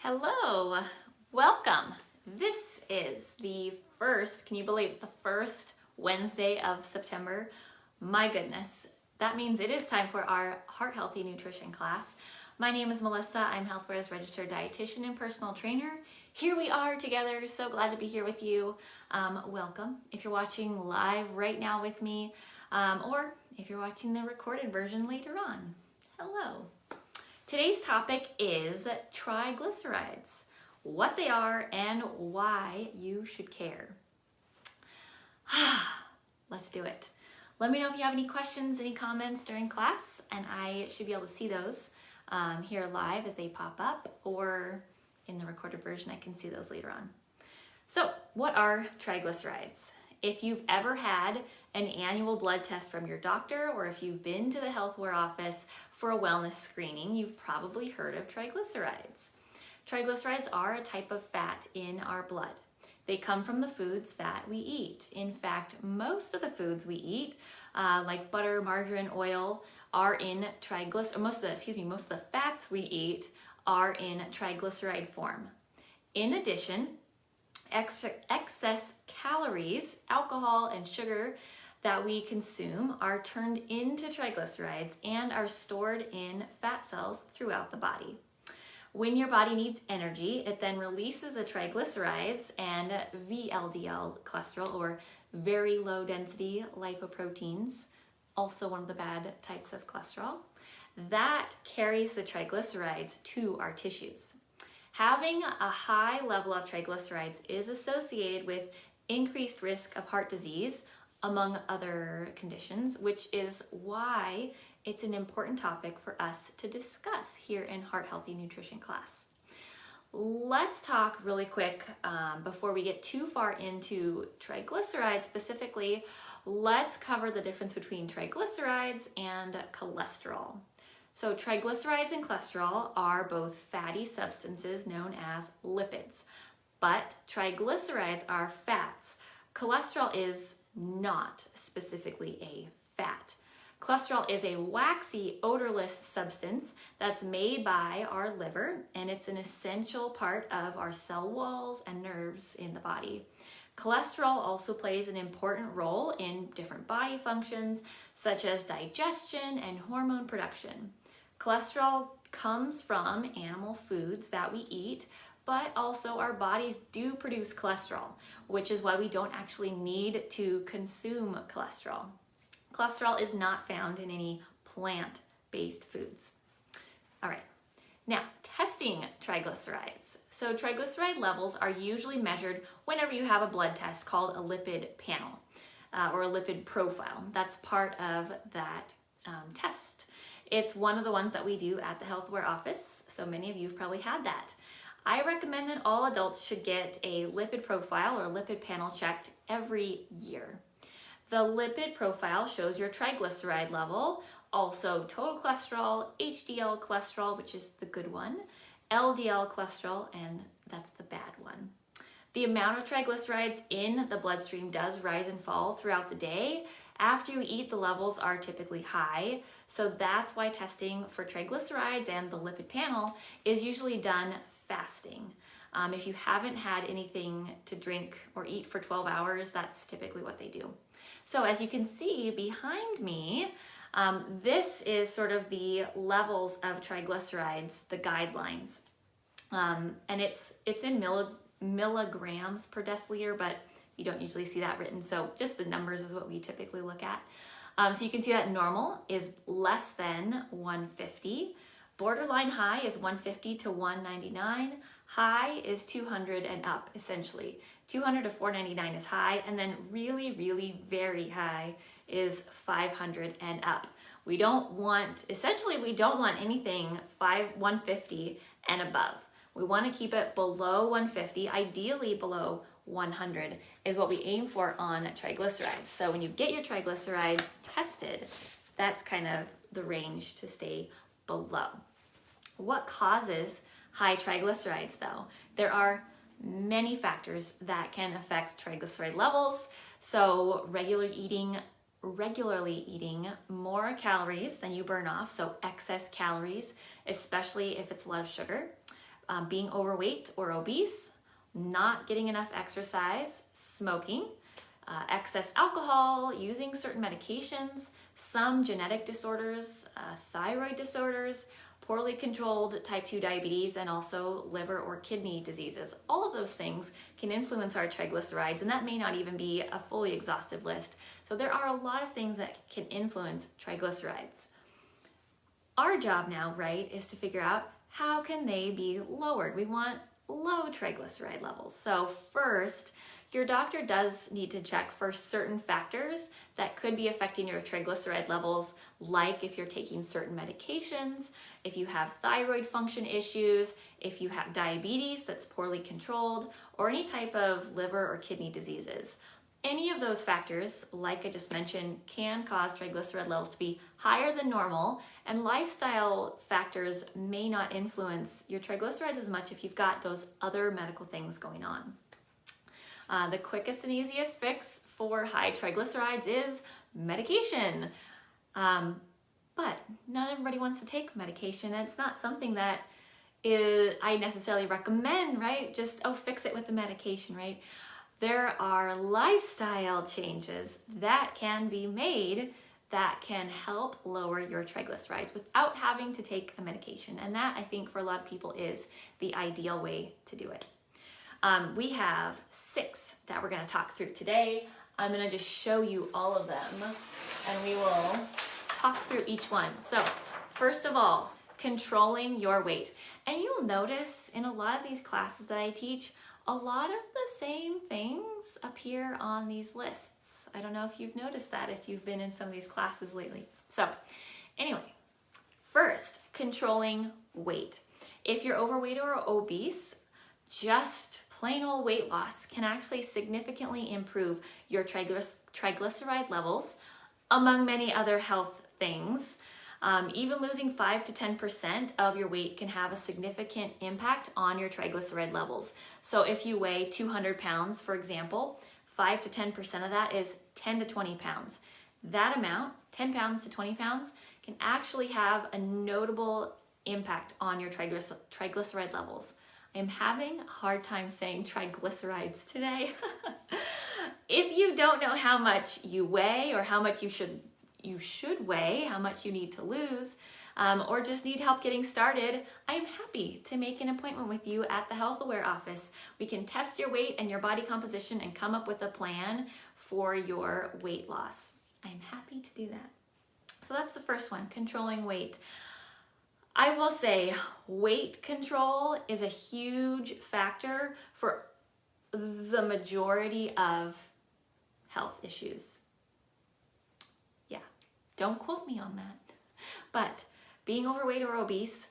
Hello, welcome. This is the first, can you believe it, the first Wednesday of September? My goodness, that means it is time for our Heart Healthy Nutrition class. My name is Melissa. I'm HealthWare's registered dietitian and personal trainer. Here we are together. So glad to be here with you. Welcome. If you're watching live right now with me, or if you're watching the recorded version later on, hello. Today's topic is triglycerides, what they are and why you should care. Let's do it. Let me know if you have any questions, any comments during class, and I should be able to see those here live as they pop up, or in the recorded version, I can see those later on. So, what are triglycerides? If you've ever had an annual blood test from your doctor, or if you've been to the HealthWare office for a wellness screening, you've probably heard of triglycerides. Triglycerides are a type of fat in our blood. They come from the foods that we eat. In fact, most of the foods we eat, like butter, margarine, oil, are in most of the fats we eat are in triglyceride form. In addition, excess calories, alcohol, and sugar that we consume are turned into triglycerides and are stored in fat cells throughout the body. When your body needs energy, it then releases the triglycerides and VLDL cholesterol, or very low density lipoproteins, also one of the bad types of cholesterol, that carries the triglycerides to our tissues. Having a high level of triglycerides is associated with increased risk of heart disease, among other conditions, which is why it's an important topic for us to discuss here in Heart Healthy Nutrition class. Let's talk really quick before we get too far into triglycerides specifically. Let's cover the difference between triglycerides and cholesterol. So triglycerides and cholesterol are both fatty substances known as lipids, but triglycerides are fats. Cholesterol is not specifically a fat. Cholesterol is a waxy, odorless substance that's made by our liver, and it's an essential part of our cell walls and nerves in the body. Cholesterol also plays an important role in different body functions, such as digestion and hormone production. Cholesterol comes from animal foods that we eat, but also our bodies do produce cholesterol, which is why we don't actually need to consume cholesterol. Cholesterol is not found in any plant-based foods. All right, now testing triglycerides. So triglyceride levels are usually measured whenever you have a blood test called a lipid panel or a lipid profile. That's part of that test. It's one of the ones that we do at the HealthWare office, so many of you have probably had that. I recommend that all adults should get a lipid profile or lipid panel checked every year. The lipid profile shows your triglyceride level, also total cholesterol, HDL cholesterol, which is the good one, LDL cholesterol, and that's the bad one. The amount of triglycerides in the bloodstream does rise and fall throughout the day. After you eat, the levels are typically high, so that's why testing for triglycerides and the lipid panel is usually done fasting. If you haven't had anything to drink or eat for 12 hours, that's typically what they do. So as you can see behind me, this is sort of the levels of triglycerides, the guidelines. And it's in milligrams per deciliter, but you don't usually see that written. So just the numbers is what we typically look at. So you can see that normal is less than 150. Borderline high is 150 to 199. High is 200 and up, essentially. 200 to 499 is high, and then really, really very high is 500 and up. We don't want anything 150 and above. We want to keep it below 150, ideally below 100 is what we aim for on triglycerides. So when you get your triglycerides tested, that's kind of the range to stay below. What causes high triglycerides though? There are many factors that can affect triglyceride levels. So regularly eating more calories than you burn off, so excess calories, especially if it's a lot of sugar. being overweight or obese, not getting enough exercise, smoking, excess alcohol, using certain medications, some genetic disorders, thyroid disorders, poorly controlled type 2 diabetes, and also liver or kidney diseases. All of those things can influence our triglycerides, and that may not even be a fully exhaustive list. So there are a lot of things that can influence triglycerides. Our job now, right, is to figure out how can they be lowered. We want low triglyceride levels. So first, your doctor does need to check for certain factors that could be affecting your triglyceride levels, like if you're taking certain medications, if you have thyroid function issues, if you have diabetes that's poorly controlled, or any type of liver or kidney diseases. Any of those factors, like I just mentioned, can cause triglyceride levels to be higher than normal, and lifestyle factors may not influence your triglycerides as much if you've got those other medical things going on. The quickest and easiest fix for high triglycerides is medication. But not everybody wants to take medication, and it's not something that I necessarily recommend, right? Just, fix it with the medication, right? There are lifestyle changes that can be made that can help lower your triglycerides without having to take a medication. And that, I think, for a lot of people is the ideal way to do it. We have 6 that we're going to talk through today. I'm going to just show you all of them, and we will talk through each one. So first of all, controlling your weight. And you'll notice in a lot of these classes that I teach, a lot of the same things appear on these lists. I don't know if you've noticed that, if you've been in some of these classes lately. So anyway, first, controlling weight. If you're overweight or obese, just plain old weight loss can actually significantly improve your triglyceride levels, among many other health things. Even losing 5 to 10% of your weight can have a significant impact on your triglyceride levels. So if you weigh 200 pounds, for example, 5 to 10% of that is 10 to 20 pounds. That amount, 10 pounds to 20 pounds, can actually have a notable impact on your triglyceride levels. I'm having a hard time saying triglycerides today. If you don't know how much you weigh or how much you should weigh, how much you need to lose, or just need help getting started, I am happy to make an appointment with you at the Health Aware office. We can test your weight and your body composition and come up with a plan for your weight loss. I'm happy to do that. So that's the first one, controlling weight. I will say weight control is a huge factor for the majority of health issues. Yeah, don't quote me on that. But being overweight or obese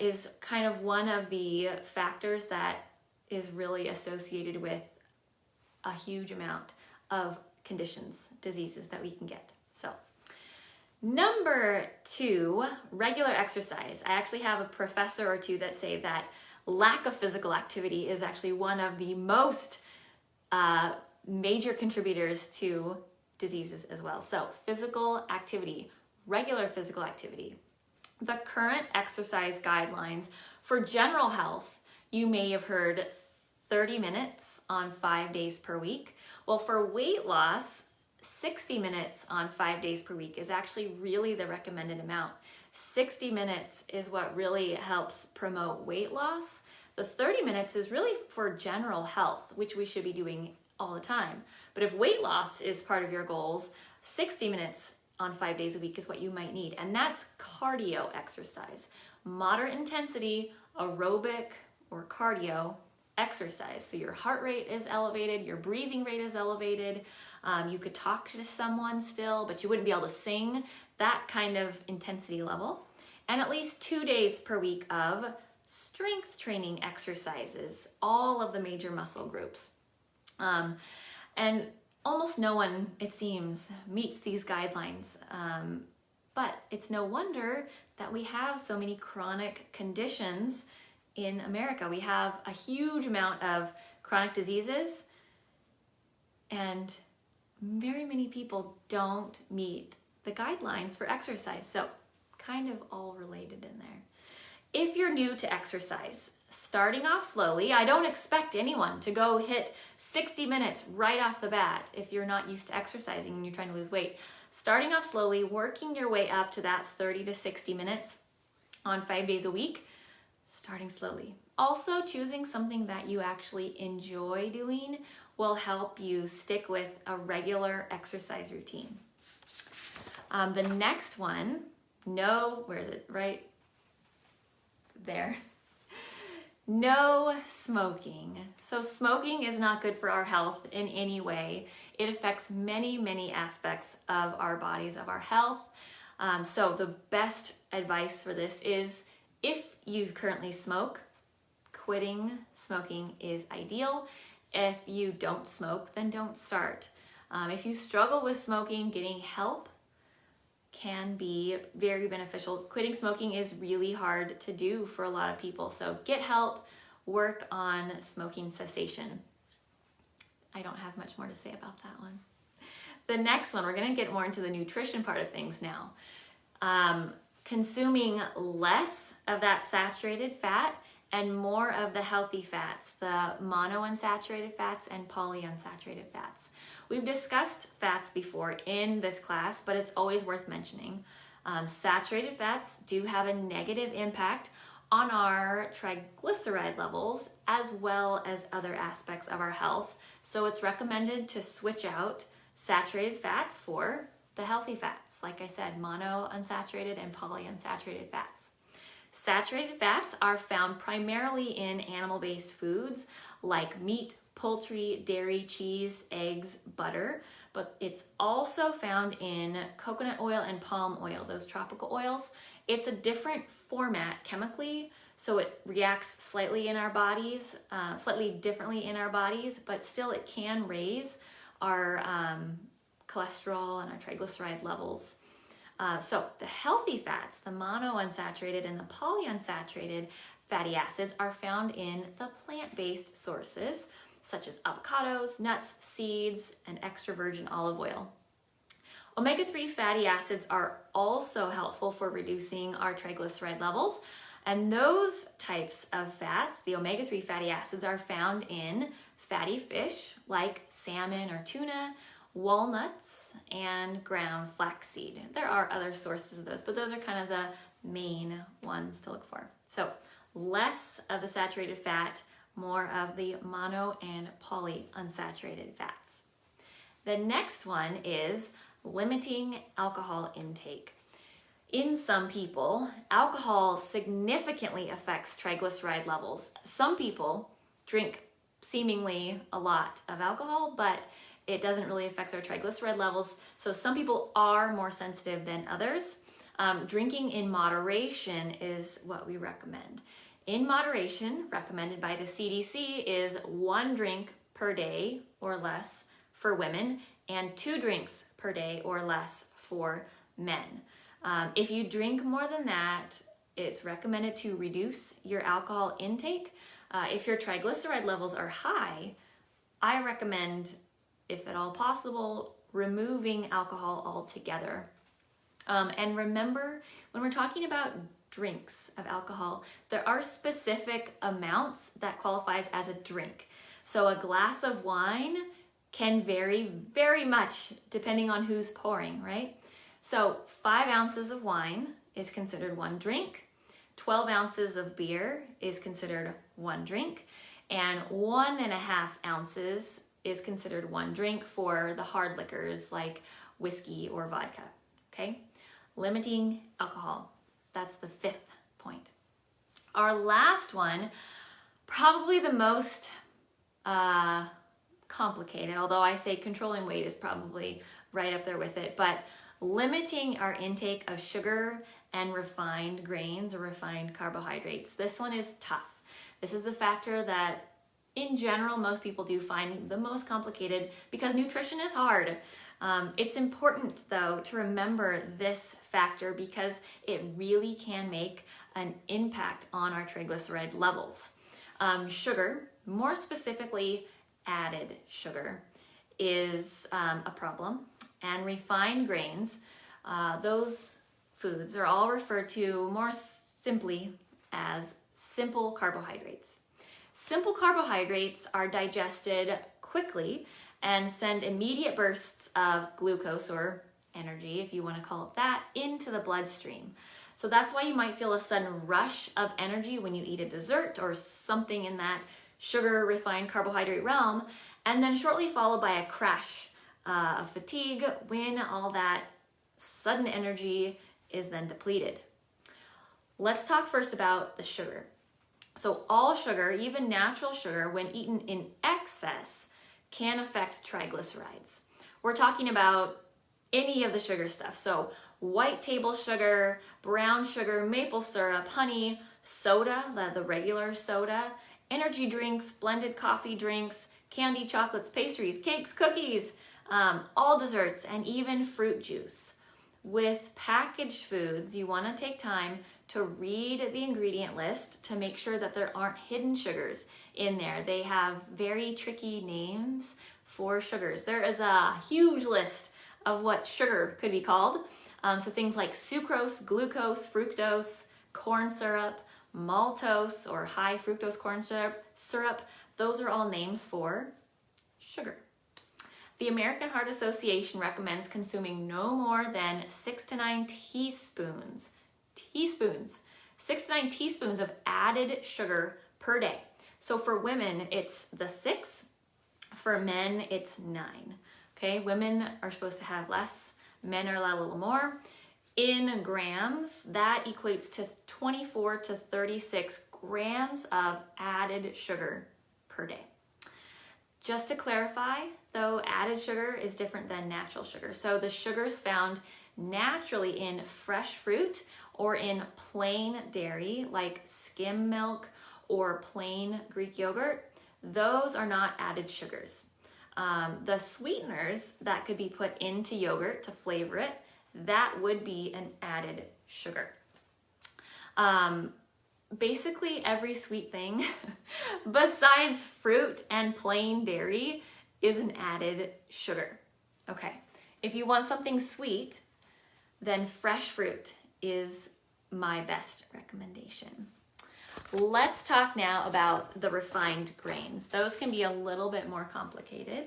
is kind of one of the factors that is really associated with a huge amount of conditions, diseases that we can get. So number 2, regular exercise. I actually have a professor or two that say that lack of physical activity is actually one of the most major contributors to diseases as well. So physical activity, regular physical activity. The current exercise guidelines for general health, you may have heard 30 minutes on 5 days per week. Well, for weight loss, 60 minutes on 5 days per week is actually really the recommended amount. 60 minutes is what really helps promote weight loss. The 30 minutes is really for general health, which we should be doing all the time. But if weight loss is part of your goals, 60 minutes on 5 days a week is what you might need. And that's cardio exercise. Moderate intensity, aerobic or cardio exercise. So your heart rate is elevated, your breathing rate is elevated. You could talk to someone still, but you wouldn't be able to sing, that kind of intensity level. And at least 2 days per week of strength training exercises, all of the major muscle groups. And almost no one, it seems, meets these guidelines. But it's no wonder that we have so many chronic conditions in America. We have a huge amount of chronic diseases, and very many people don't meet the guidelines for exercise. So kind of all related in there. If you're new to exercise, starting off slowly. I don't expect anyone to go hit 60 minutes right off the bat if you're not used to exercising and you're trying to lose weight. Starting off slowly, working your way up to that 30 to 60 minutes on 5 days a week, starting slowly. Also, choosing something that you actually enjoy doing will help you stick with a regular exercise routine. The next one, where is it? Right there. No smoking. So smoking is not good for our health in any way. It affects many, many aspects of our bodies, of our health. So the best advice for this is, if you currently smoke, quitting smoking is ideal. If you don't smoke, then don't start. If you struggle with smoking, getting help can be very beneficial. Quitting smoking is really hard to do for a lot of people. So get help, work on smoking cessation. I don't have much more to say about that one. The next one, we're gonna get more into the nutrition part of things now. Consuming less of that saturated fat and more of the healthy fats, the monounsaturated fats and polyunsaturated fats. We've discussed fats before in this class, but it's always worth mentioning. Saturated fats do have a negative impact on our triglyceride levels as well as other aspects of our health. So it's recommended to switch out saturated fats for the healthy fats. Like I said, monounsaturated and polyunsaturated fats. Saturated fats are found primarily in animal-based foods like meat, poultry, dairy, cheese, eggs, butter, but it's also found in coconut oil and palm oil, those tropical oils. It's a different format chemically, so it reacts slightly in our bodies, slightly differently in our bodies, but still it can raise our cholesterol and our triglyceride levels. So the healthy fats, the monounsaturated and the polyunsaturated fatty acids, are found in the plant-based sources, such as avocados, nuts, seeds, and extra virgin olive oil. Omega-3 fatty acids are also helpful for reducing our triglyceride levels, and those types of fats, the omega-3 fatty acids, are found in fatty fish like salmon or tuna, walnuts, and ground flaxseed. There are other sources of those, but those are kind of the main ones to look for. So less of the saturated fat, more of the mono and polyunsaturated fats. The next one is limiting alcohol intake. In some people, alcohol significantly affects triglyceride levels. Some people drink seemingly a lot of alcohol, but it doesn't really affect their triglyceride levels. So some people are more sensitive than others. Drinking in moderation is what we recommend. In moderation, recommended by the CDC, is 1 drink per day or less for women and 2 drinks per day or less for men. If you drink more than that, it's recommended to reduce your alcohol intake. If your triglyceride levels are high, I recommend, if at all possible, removing alcohol altogether. And remember, when we're talking about drinks of alcohol, there are specific amounts that qualifies as a drink. So a glass of wine can vary very much depending on who's pouring, right? So 5 ounces of wine is considered 1 drink, 12 ounces of beer is considered 1 drink, and 1.5 ounces is considered 1 drink for the hard liquors like whiskey or vodka, okay? Limiting alcohol. That's the 5th point. Our last one, probably the most complicated, although I say controlling weight is probably right up there with it, but limiting our intake of sugar and refined grains or refined carbohydrates. This one is tough. This is the factor that in general most people do find the most complicated because nutrition is hard. It's important though to remember this factor because it really can make an impact on our triglyceride levels. Sugar, more specifically added sugar, is a problem, and refined grains, those foods are all referred to more simply as simple carbohydrates. Simple carbohydrates are digested quickly and send immediate bursts of glucose, or energy, if you want to call it that, into the bloodstream. So that's why you might feel a sudden rush of energy when you eat a dessert or something in that sugar refined carbohydrate realm, and then shortly followed by a crash of fatigue when all that sudden energy is then depleted. Let's talk first about the sugar. So all sugar, even natural sugar, when eaten in excess, can affect triglycerides. We're talking about any of the sugar stuff. So white table sugar, brown sugar, maple syrup, honey, soda, the regular soda, energy drinks, blended coffee drinks, candy, chocolates, pastries, cakes, cookies, all desserts, and even fruit juice. With packaged foods, you want to take time to read the ingredient list to make sure that there aren't hidden sugars in there. They have very tricky names for sugars. There is a huge list of what sugar could be called. So things like sucrose, glucose, fructose, corn syrup, maltose or high fructose corn syrup, those are all names for sugar. The American Heart Association recommends consuming no more than 6 to 9 teaspoons, 6 to 9 teaspoons of added sugar per day. So for women, it's the 6. For men, it's 9. Okay, women are supposed to have less, men are allowed a little more. In grams, that equates to 24 to 36 grams of added sugar per day. Just to clarify, though, added sugar is different than natural sugar. So the sugars found naturally in fresh fruit or in plain dairy, like skim milk or plain Greek yogurt, those are not added sugars. The sweeteners that could be put into yogurt to flavor it, that would be an added sugar. Basically every sweet thing besides fruit and plain dairy is an added sugar. Okay, if you want something sweet, then fresh fruit is my best recommendation. Let's talk now about the refined grains. Those can be a little bit more complicated.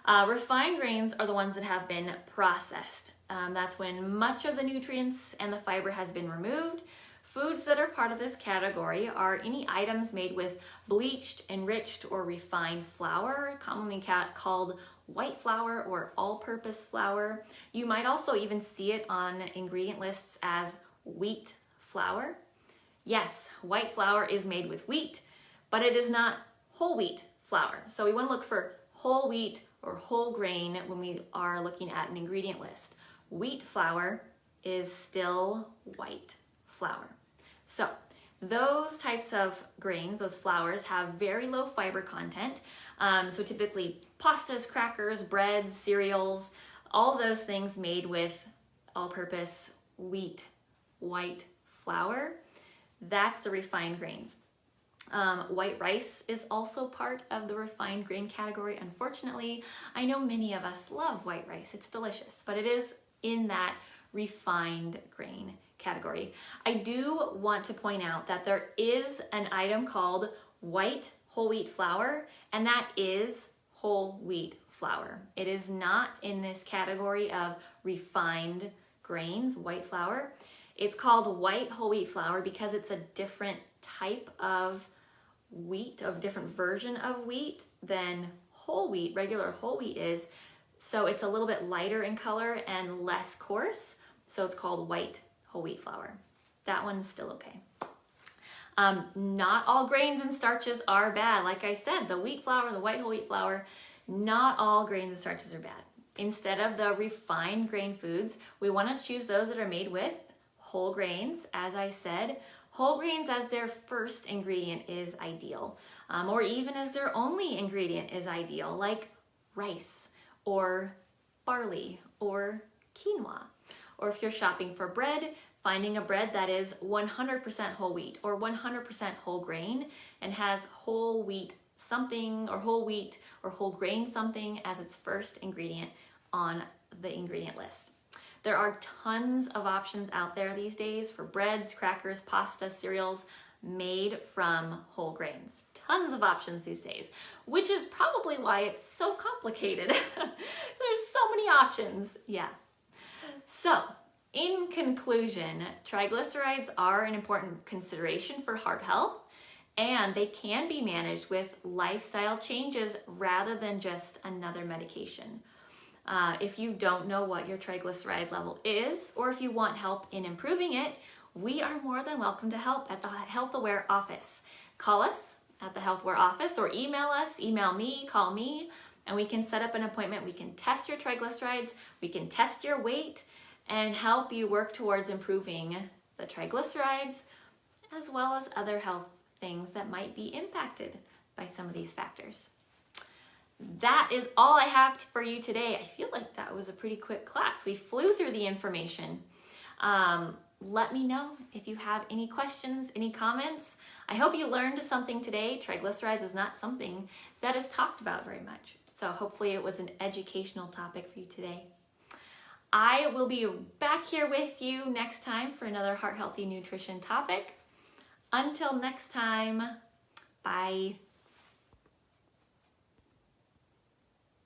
Refined grains are the ones that have been processed. That's when much of the nutrients and the fiber has been removed. Foods that are part of this category are any items made with bleached, enriched, or refined flour, commonly called white flour or all-purpose flour. You might also even see it on ingredient lists as wheat flour. Yes, white flour is made with wheat, but it is not whole wheat flour. So we want to look for whole wheat or whole grain when we are looking at an ingredient list. Wheat flour is still white flour. So those types of grains, those flours, have very low fiber content. So typically pastas, crackers, breads, cereals, all those things made with all-purpose wheat, white flour, that's the refined grains. White rice is also part of the refined grain category. Unfortunately, I know many of us love white rice. It's delicious, but it is in that refined grain category. I do want to point out that there is an item called white whole wheat flour, and that is whole wheat flour. It is not in this category of refined grains, white flour. It's called white whole wheat flour because it's a different type of wheat, a different version of wheat than whole wheat, regular whole wheat is. So it's a little bit lighter in color and less coarse. So it's called white whole wheat flour. That one's still okay. Not all grains and starches are bad. Like I said, the wheat flour, the white whole wheat flour, not all grains and starches are bad. Instead of the refined grain foods, we want to choose those that are made with whole grains. As I said, whole grains as their first ingredient is ideal, or even as their only ingredient is ideal, like rice or barley or quinoa. Or if you're shopping for bread, finding a bread that is 100% whole wheat or 100% whole grain and has whole wheat something or whole wheat or whole grain something as its first ingredient on the ingredient list. There are tons of options out there these days for breads, crackers, pasta, cereals. made from whole grains. Tons of options these days, which is probably why it's so complicated. There's so many options. Yeah. So, in conclusion, triglycerides are an important consideration for heart health, and they can be managed with lifestyle changes rather than just another medication. If you don't know what your triglyceride level is, or if you want help in improving it, we are more than welcome to help at the Health Aware office. Call us at the Health Aware office or email us, email me, call me, and we can set up an appointment. We can test your triglycerides, we can test your weight, and help you work towards improving the triglycerides, as well as other health things that might be impacted by some of these factors. That is all I have for you today. I feel like that was a pretty quick class. We flew through the information. Let me know if you have any questions, any comments. I hope you learned something today. Triglycerides is not something that is talked about very much. So hopefully it was an educational topic for you today. I will be back here with you next time for another heart healthy nutrition topic. Until next time, bye.